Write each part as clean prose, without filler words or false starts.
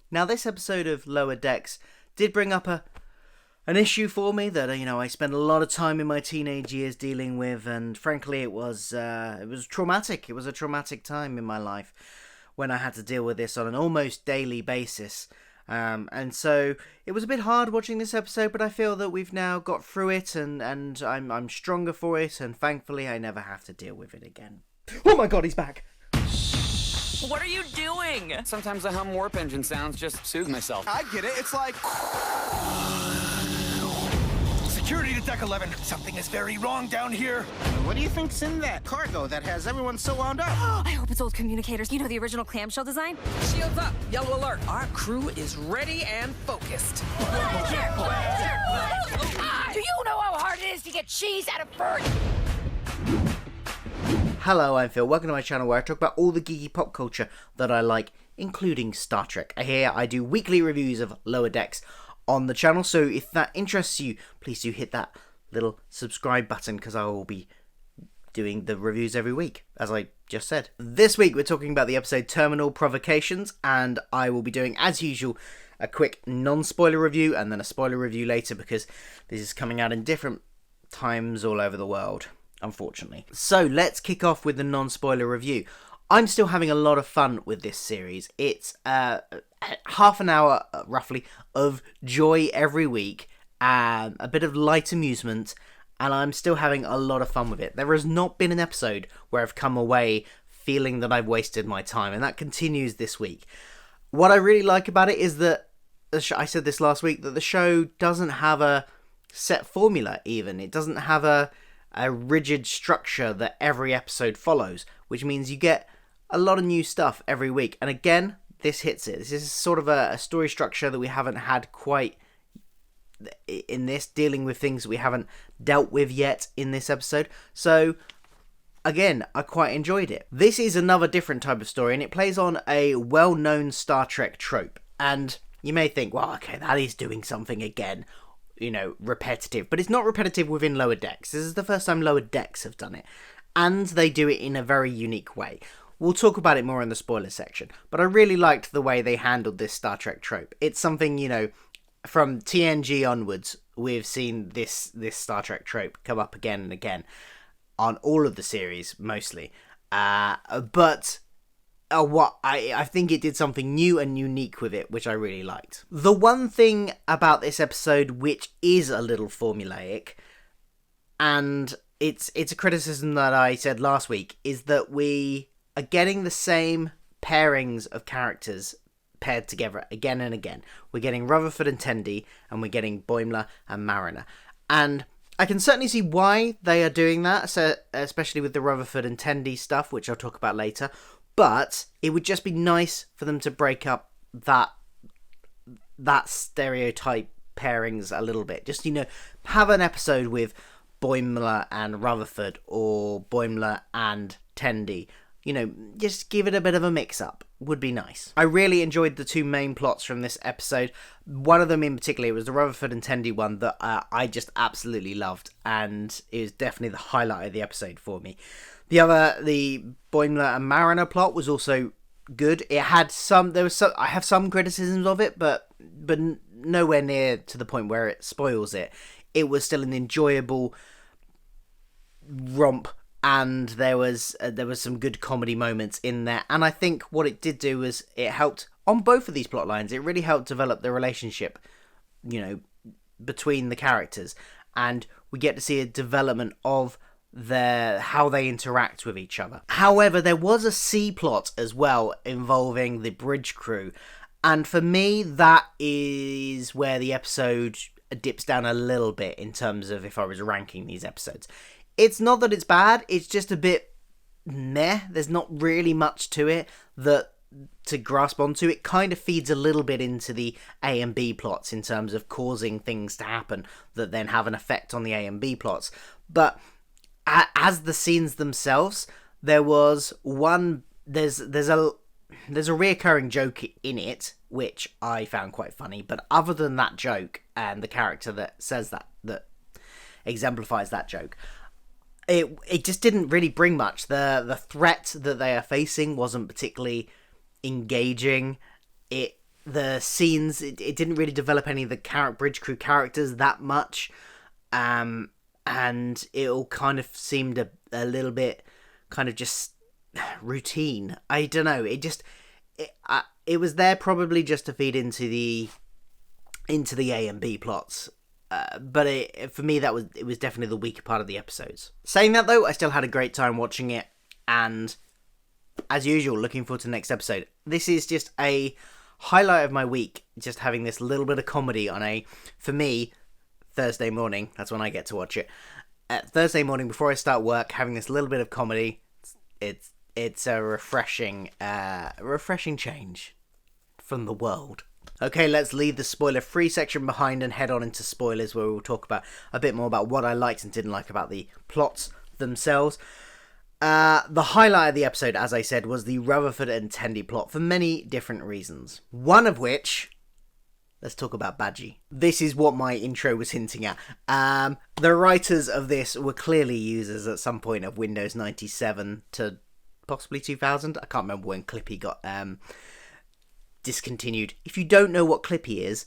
Now, this episode of Lower Decks did bring up an issue for me that, I spent a lot of time in my teenage years dealing with, and frankly, it was traumatic. It was a traumatic time in my life when I had to deal with this on an almost daily basis. And so it was a bit hard watching this episode, but I feel that we've now got through it, and I'm stronger for it, and thankfully I never have to deal with it again. Oh my god, he's back! What are you doing? Sometimes I hum warp engine sounds just to soothe myself. I get it. It's like... Security to Deck 11. Something is very wrong down here. What do you think's in that cargo that has everyone so wound up? I hope it's old communicators. You know, the original clamshell design? Shields up! Yellow alert! Our crew is ready and focused. Do you know how hard it is to get cheese out of bird? Hello, I'm Phil. Welcome to my channel where I talk about all the geeky pop culture that I like, including Star Trek. Here I do weekly reviews of Lower Decks on the channel, so if that interests you, please do hit that little subscribe button because I will be doing the reviews every week, as I just said. This week we're talking about the episode Terminal Provocations, and I will be doing, as usual, a quick non-spoiler review and then a spoiler review later because this is coming out in different times all over the world, unfortunately. So let's kick off with the non-spoiler review. I'm still having a lot of fun with this series. It's half an hour, roughly, of joy every week, a bit of light amusement, and I'm still having a lot of fun with it. There has not been an episode where I've come away feeling that I've wasted my time, and that continues this week. What I really like about it is that, I said this last week, that the show doesn't have a set formula even. It doesn't have a rigid structure that every episode follows, which means you get a lot of new stuff every week. And again, this hits it. This is sort of a story structure that we haven't had quite in this, dealing with things we haven't dealt with yet in this episode. So again, I quite enjoyed it. This is another different type of story, and it plays on a well-known Star Trek trope. And you may think, well, okay, that is doing something again, repetitive. But it's not repetitive within Lower Decks. This is the first time Lower Decks have done it. And they do it in a very unique way. We'll talk about it more in the spoiler section. But I really liked the way they handled this Star Trek trope. It's something, from TNG onwards, we've seen this Star Trek trope come up again and again on all of the series, mostly. But I think it did something new and unique with it, which I really liked. The one thing about this episode which is a little formulaic, and it's a criticism that I said last week, is that we are getting the same pairings of characters paired together again and again. We're getting Rutherford and Tendi, and we're getting Boimler and Mariner. And I can certainly see why they are doing that, so especially with the Rutherford and Tendi stuff, which I'll talk about later. But it would just be nice for them to break up that stereotype pairings a little bit. Just, have an episode with Boimler and Rutherford, or Boimler and Tendi. Just give it a bit of a mix-up. Would be nice. I really enjoyed the two main plots from this episode. One of them in particular was the Rutherford and Tendi one that I just absolutely loved, and it was definitely the highlight of the episode for me. The Boimler and Mariner plot was also good. I have some criticisms of it, but nowhere near to the point where it spoils it. It was still an enjoyable romp, and there was some good comedy moments in there. And I think what it did do was it helped on both of these plot lines. It really helped develop the relationship, between the characters, and we get to see a development of how they interact with each other. However, there was a C plot as well involving the bridge crew, and for me that is where the episode dips down a little bit in terms of if I was ranking these episodes. It's not that it's bad, it's just a bit meh. There's not really much to it to grasp onto. It kind of feeds a little bit into the A and B plots in terms of causing things to happen that then have an effect on the A and B plots. But as the scenes themselves, there's a reoccurring joke in it, which I found quite funny. But other than that joke and the character that says that exemplifies that joke, it just didn't really bring much. The threat that they are facing wasn't particularly engaging. It the scenes, it didn't really develop any of the bridge crew characters that much, and it all kind of seemed a little bit kind of just routine. I don't know, it was there probably just to feed into the A and B plots. But for me, it was definitely the weaker part of the episodes. Saying that though, I still had a great time watching it, and as usual, looking forward to the next episode. This is just a highlight of my week, just having this little bit of comedy on for me, Thursday morning. That's when I get to watch it. Thursday morning before I start work, having this little bit of comedy. It's a refreshing change from the world. Okay, let's leave the spoiler-free section behind and head on into spoilers, where we'll talk about a bit more about what I liked and didn't like about the plots themselves. The highlight of the episode, as I said, was the Rutherford and Tendi plot for many different reasons. One of which, let's talk about Badgie. This is what my intro was hinting at. The writers of this were clearly users at some point of Windows 97 to possibly 2000. I can't remember when Clippy got discontinued. If you don't know what Clippy is,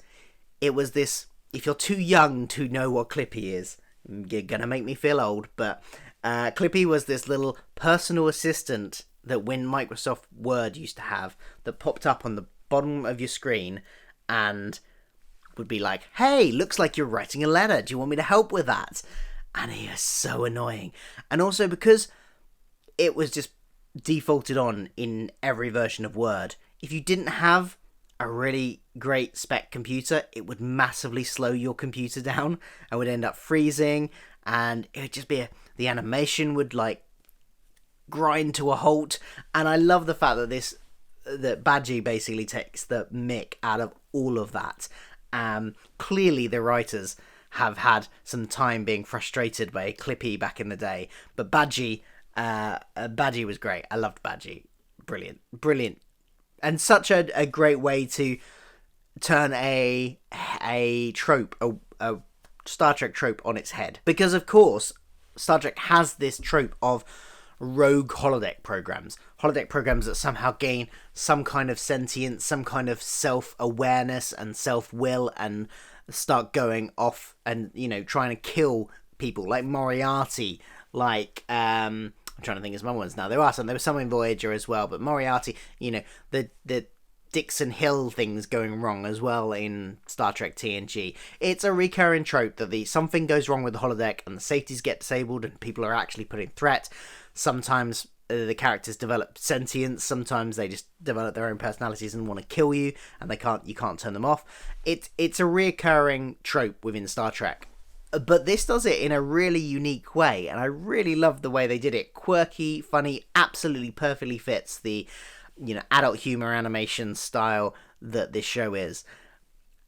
it was this, if you're too young to know what Clippy is, you're gonna make me feel old, but Clippy was this little personal assistant that when Microsoft Word used to have, that popped up on the bottom of your screen and would be like, hey, looks like you're writing a letter, do you want me to help with that? And he is so annoying. And also because it was just defaulted on in every version of Word, if you didn't have a really great spec computer, it would massively slow your computer down and would end up freezing, and it would just be the animation would like grind to a halt. And I love the fact that Badgie basically takes the mick out of all of that. Clearly the writers have had some time being frustrated by Clippy back in the day, but Badgie was great. I loved Badgie. Brilliant. And such a great way to turn a trope, a Star Trek trope on its head. Because, of course, Star Trek has this trope of rogue holodeck programs. Holodeck programs that somehow gain some kind of sentience, some kind of self-awareness and self-will, and start going off and, trying to kill people. Like Moriarty, like... I'm trying to think of some other ones now. There was some in Voyager as well, but Moriarty, the Dixon Hill things going wrong as well in Star Trek TNG. It's a recurring trope that something goes wrong with the holodeck and the safeties get disabled and people are actually put in threat. Sometimes the characters develop sentience, sometimes they just develop their own personalities and want to kill you, and you can't turn them off. It's a recurring trope within Star Trek. But this does it in a really unique way, and I really love the way they did it. Quirky, funny, absolutely perfectly fits the, adult humor animation style that this show is.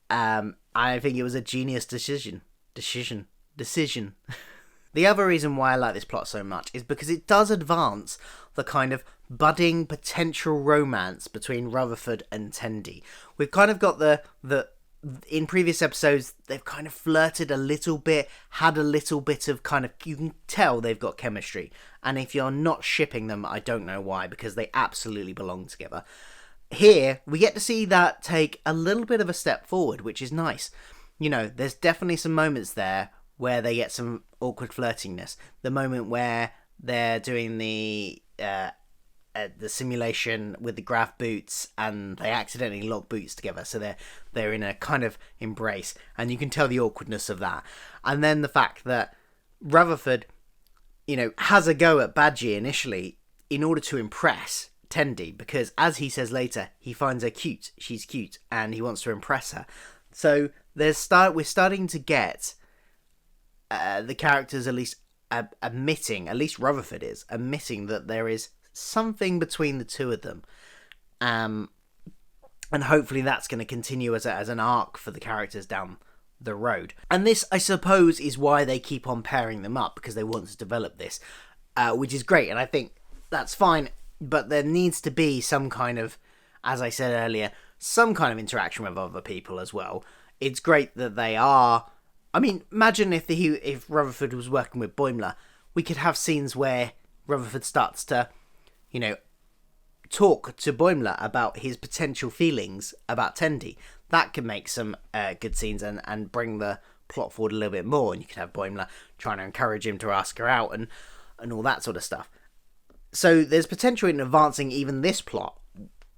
I think it was a genius decision. The other reason why I like this plot so much is because it does advance the kind of budding potential romance between Rutherford and Tendi. We've kind of got in previous episodes, they've kind of flirted a little bit, had a little bit of kind of, you can tell they've got chemistry. And if you're not shipping them, I don't know why, because they absolutely belong together. Here, we get to see that take a little bit of a step forward, which is nice. There's definitely some moments there where they get some awkward flirtiness. The moment where they're doing the simulation with the graph boots and they accidentally lock boots together, so they're in a kind of embrace, and you can tell the awkwardness of that. And then the fact that Rutherford has a go at Badgie initially in order to impress Tendi, because as he says later, he finds her cute, she's cute, and he wants to impress her. So we're starting to get the characters at least admitting, at least Rutherford is admitting, that there is something between the two of them, and hopefully that's going to continue as an arc for the characters down the road. And this, I suppose, is why they keep on pairing them up, because they want to develop this, which is great, and I think that's fine. But there needs to be some kind of, as I said earlier, some kind of interaction with other people as well. It's great that they are. I mean, imagine if Rutherford was working with Boimler, we could have scenes where Rutherford starts to talk to Boimler about his potential feelings about Tendi. That can make some good scenes and bring the plot forward a little bit more. And you can have Boimler trying to encourage him to ask her out and all that sort of stuff. So there's potential in advancing even this plot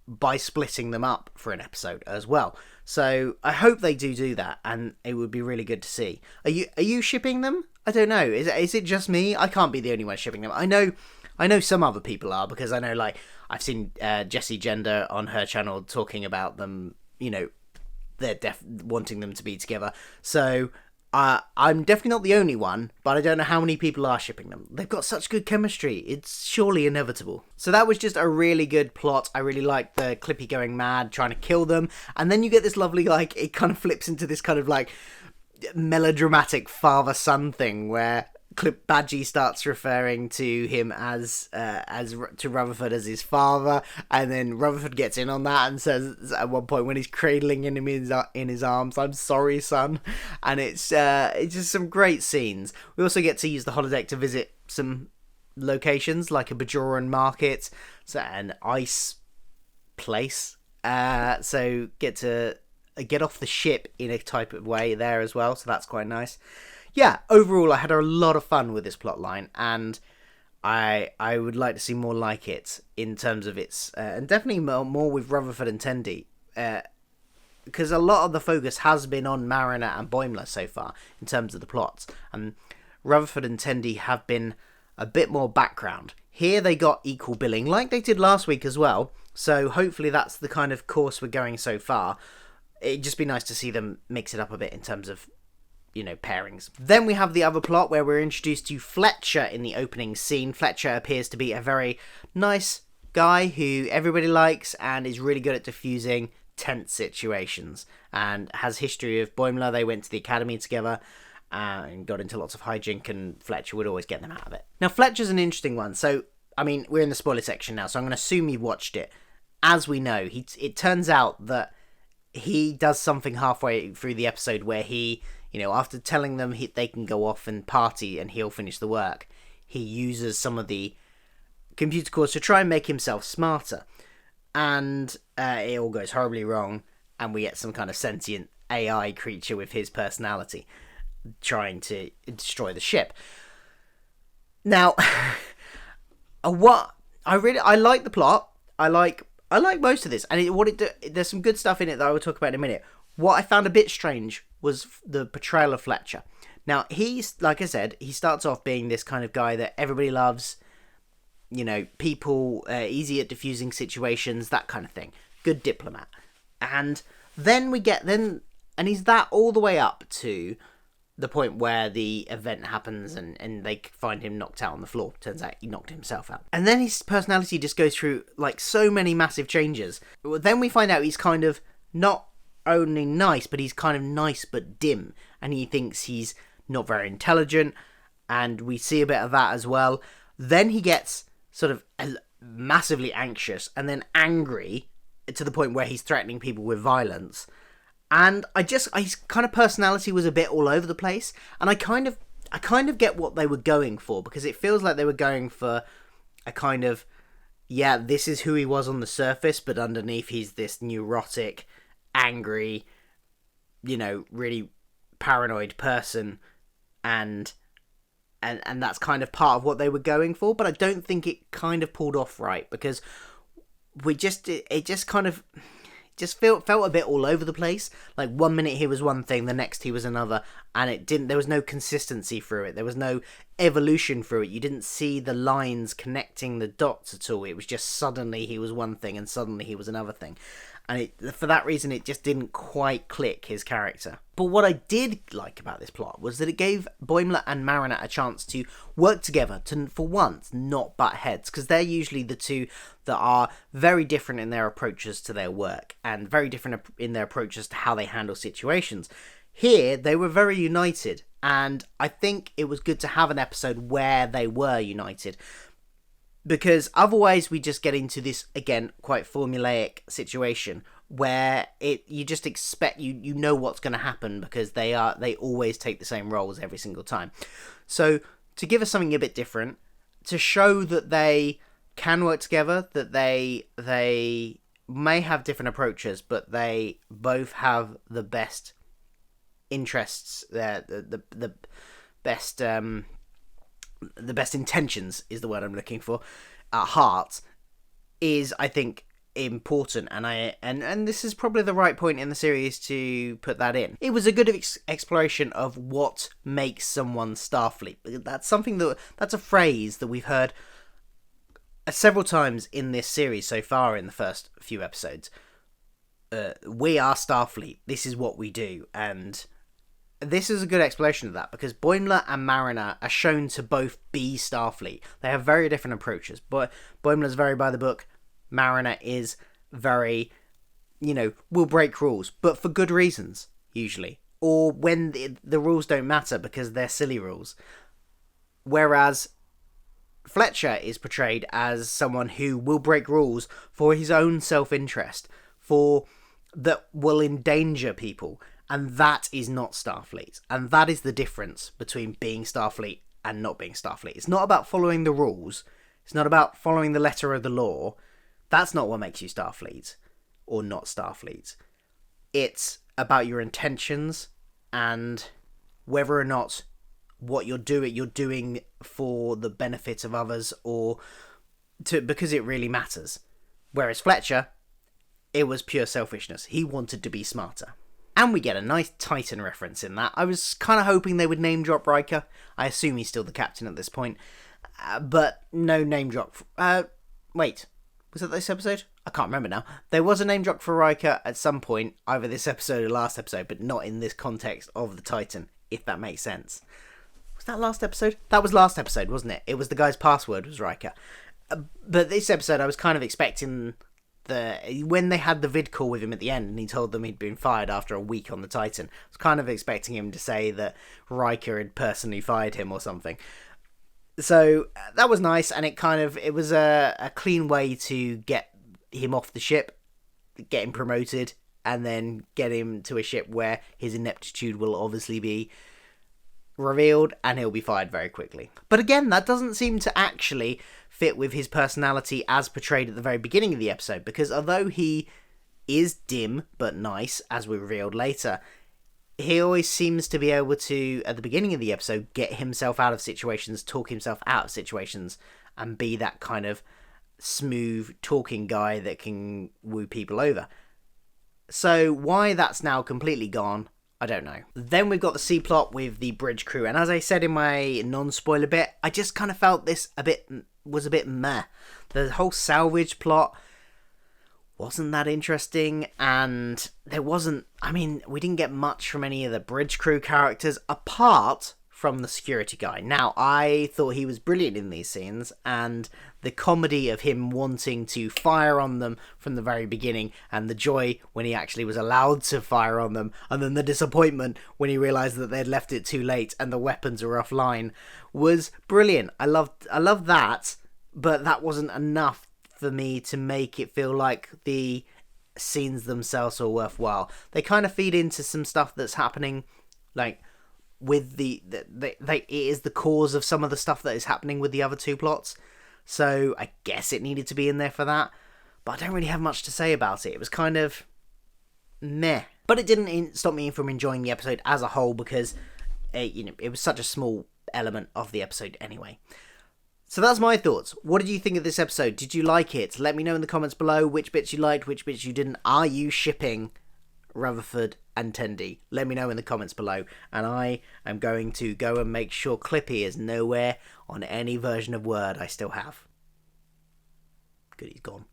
by splitting them up for an episode as well. So I hope they do that, and it would be really good to see. Are you shipping them? I don't know. Is it just me? I can't be the only one shipping them. I know some other people are, because I know, like, I've seen Jessie Gender on her channel talking about them. You know, they're wanting them to be together. So I'm definitely not the only one, but I don't know how many people are shipping them. They've got such good chemistry. It's surely inevitable. So that was just a really good plot. I really liked the Clippy going mad, trying to kill them. And then you get this lovely, like, it kind of flips into this kind of, like, melodramatic father-son thing where Badgie starts referring to him as to Rutherford as his father, and then Rutherford gets in on that and says at one point when he's cradling him in his arms, "I'm sorry, son," and it's just some great scenes. We also get to use the holodeck to visit some locations like a Bajoran market, so an ice place. So get off the ship in a type of way there as well, so that's quite nice. Yeah, overall, I had a lot of fun with this plotline, and I would like to see more like it in terms of its... and definitely more with Rutherford and Tendi, because a lot of the focus has been on Mariner and Boimler so far, in terms of the plots, and Rutherford and Tendi have been a bit more background. Here they got equal billing, like they did last week as well, so hopefully that's the kind of course we're going so far. It'd just be nice to see them mix it up a bit in terms of, you know, pairings. Then we have the other plot where we're introduced to Fletcher in the opening scene. Fletcher appears to be a very nice guy who everybody likes and is really good at diffusing tense situations, and has history of Boimler. They went to the academy together and got into lots of hijink, and Fletcher would always get them out of it. Now, Fletcher's an interesting one. So, I mean, we're in the spoiler section now, so I'm going to assume you've watched it. As we know, it turns out that he does something halfway through the episode where he, you know, after telling them they can go off and party and he'll finish the work, he uses some of the computer cores to try and make himself smarter. And it all goes horribly wrong, and we get some kind of sentient AI creature with his personality trying to destroy the ship. Now, I like the plot. I like most of this, and there's some good stuff in it that I will talk about in a minute. What I found a bit strange was the portrayal of Fletcher. Now, he's, like I said, he starts off being this kind of guy that everybody loves, you know, people, easy at diffusing situations, that kind of thing. Good diplomat. And then and he's that all the way up to the point where the event happens and they find him knocked out on the floor. Turns out he knocked himself out. And then his personality just goes through, like, so many massive changes. Then we find out he's kind of not only nice, but he's kind of nice but dim. And he thinks he's not very intelligent, and we see a bit of that as well. Then he gets sort of massively anxious and then angry to the point where he's threatening people with violence. And his kind of personality was a bit all over the place, and I kind of get what they were going for, because it feels like they were going for a kind of, yeah, this is who he was on the surface, but underneath he's this neurotic, angry, you know, really paranoid person, and that's kind of part of what they were going for, but I don't think it kind of pulled off right, because it just kind of just felt a bit all over the place. Like, 1 minute he was one thing, the next he was another, and there was no consistency through it. There was no evolution through it. You didn't see the lines connecting the dots at all. It was just suddenly he was one thing and suddenly he was another thing. And for that reason, it just didn't quite click, his character. But what I did like about this plot was that it gave Boimler and Mariner a chance to work together, to, for once, not butt heads, because they're usually the two that are very different in their approaches to their work, and very different in their approaches to how they handle situations. Here, they were very united, and I think it was good to have an episode where they were united, because otherwise we just get into this, again, quite formulaic situation where you just expect, you know what's going to happen, because they always take the same roles every single time. So to give us something a bit different, to show that they can work together, that they may have different approaches, but they both have the best interests, the best intentions is the word I'm looking for, at heart, is, I think, important, and this is probably the right point in the series to put that in. It was a good exploration of what makes someone Starfleet. That's a phrase that we've heard several times in this series so far in the first few episodes. We are Starfleet. This is what we do, and this is a good explanation of that, because Boimler and Mariner are shown to both be Starfleet. They have very different approaches, but Boimler's very by the book. Mariner is very, will break rules, but for good reasons, usually. Or when the rules don't matter because they're silly rules. Whereas Fletcher is portrayed as someone who will break rules for his own self-interest, that will endanger people, and that is not Starfleet. And that is the difference between being Starfleet and not being Starfleet. It's not about following the rules. It's not about following the letter of the law. That's not what makes you Starfleet or not Starfleet. It's about your intentions and whether or not what you're doing for the benefit of others or because it really matters. Whereas Fletcher, it was pure selfishness. He wanted to be smarter. And we get a nice Titan reference in that. I was kind of hoping they would name drop Riker. I assume he's still the captain at this point. But no name drop. Wait. Was that this episode? I can't remember now. There was a name drop for Riker at some point, either this episode or last episode, but not in this context of the Titan, if that makes sense. Was that last episode? That was last episode, wasn't it? It was the guy's password was Riker. But this episode, I was kind of expecting when they had the vid call with him at the end and he told them he'd been fired after a week on the Titan, I was kind of expecting him to say that Riker had personally fired him or something. So that was nice, and it was a clean way to get him off the ship, get him promoted, and then get him to a ship where his ineptitude will obviously be revealed and he'll be fired very quickly. But again, that doesn't seem to actually fit with his personality as portrayed at the very beginning of the episode, because although he is dim but nice, as we revealed later, he always seems to be able to, at the beginning of the episode, get himself out of situations, talk himself out of situations, and be that kind of smooth talking guy that can woo people over. So why that's now completely gone, I don't know. Then we've got the C plot with the bridge crew, and as I said in my non-spoiler bit, I just kind of felt this was a bit meh. The whole salvage plot wasn't that interesting, and we didn't get much from any of the bridge crew characters apart from the security guy. Now, I thought he was brilliant in these scenes, and the comedy of him wanting to fire on them from the very beginning, and the joy when he actually was allowed to fire on them, and then the disappointment when he realised that they'd left it too late and the weapons were offline, was brilliant. I loved that, but that wasn't enough for me to make it feel like the scenes themselves are worthwhile. They kind of feed into some stuff that's happening, like with it is the cause of some of the stuff that is happening with the other two plots. So I guess it needed to be in there for that, but I don't really have much to say about it. It was kind of meh, but it didn't stop me from enjoying the episode as a whole, because it was such a small element of the episode anyway. So that's my thoughts. What did you think of this episode? Did you like it? Let me know in the comments below which bits you liked, which bits you didn't. Are you shipping Rutherford and Tendi? Let me know in the comments below, and I am going to go and make sure Clippy is nowhere on any version of Word I still have. Good, he's gone.